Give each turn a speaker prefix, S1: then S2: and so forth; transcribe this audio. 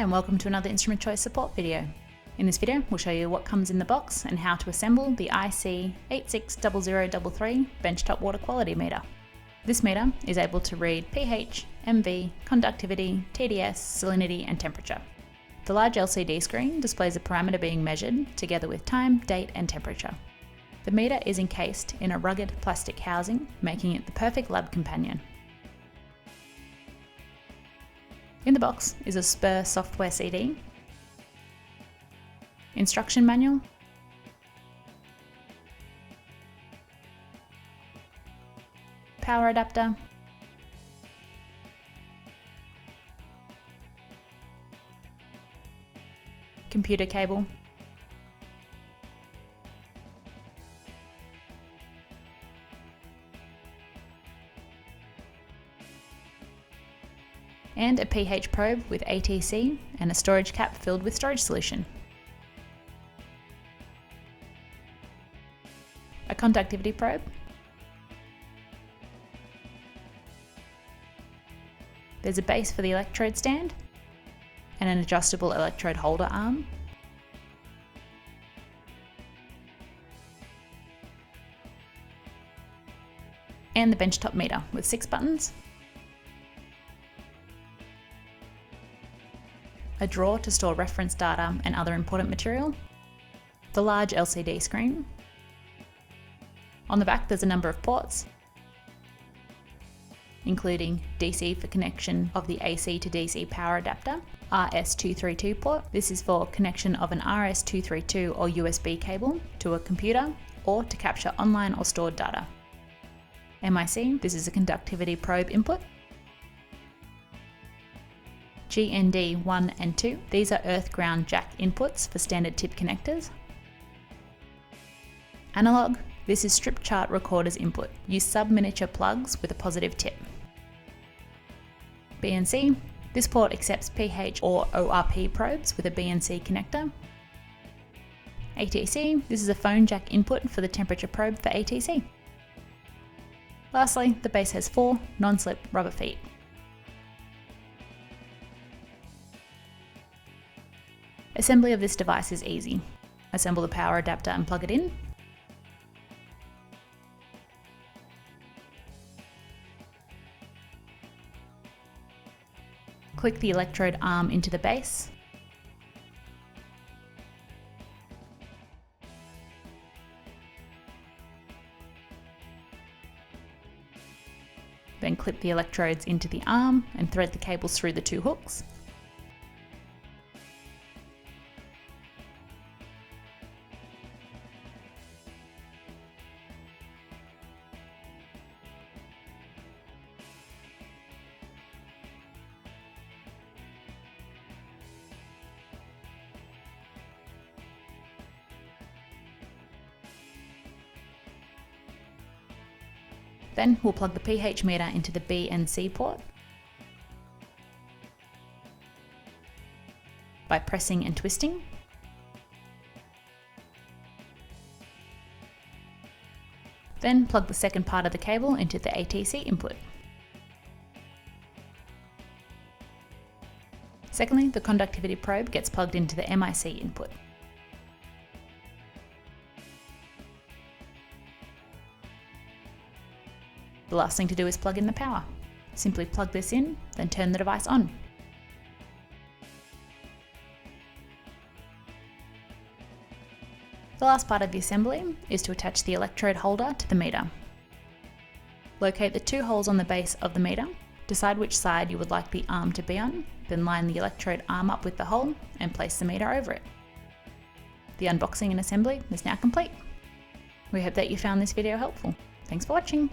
S1: Hi and welcome to another Instrument Choice support video. In this video we'll show you what comes in the box and how to assemble the IC860033 Benchtop water quality meter. This meter is able to read pH, MV, conductivity, TDS, salinity and temperature. The large LCD screen displays a parameter being measured together with time, date and temperature. The meter is encased in a rugged plastic housing, making it the perfect lab companion. In the box is a spur software CD, instruction manual, power adapter, computer cable, and a pH probe with ATC and a storage cap filled with storage solution. A conductivity probe, there's a base for the electrode stand, and an adjustable electrode holder arm, and the benchtop meter with 6 buttons, a drawer to store reference data and other important material, the large LCD screen. On the back there's a number of ports, including DC for connection of the AC to DC power adapter, RS232 port. This is for connection of an RS232 or USB cable to a computer or to capture online or stored data. MIC, this is a conductivity probe input. GND 1 and 2, these are earth ground jack inputs for standard tip connectors. Analog, this is strip chart recorder's input. Use sub-miniature plugs with a positive tip. BNC, this port accepts pH or ORP probes with a BNC connector. ATC, this is a phone jack input for the temperature probe for ATC. Lastly, the base has 4 non-slip rubber feet. Assembly of this device is easy. Assemble the power adapter and plug it in. Click the electrode arm into the base. Then clip the electrodes into the arm and thread the cables through the 2 hooks. Then we'll plug the pH meter into the B and C port by pressing and twisting. Then plug the second part of the cable into the ATC input. Secondly, the conductivity probe gets plugged into the MIC input. The last thing to do is plug in the power. Simply plug this in, then turn the device on. The last part of the assembly is to attach the electrode holder to the meter. Locate the 2 holes on the base of the meter, decide which side you would like the arm to be on, then line the electrode arm up with the hole and place the meter over it. The unboxing and assembly is now complete. We hope that you found this video helpful. Thanks for watching.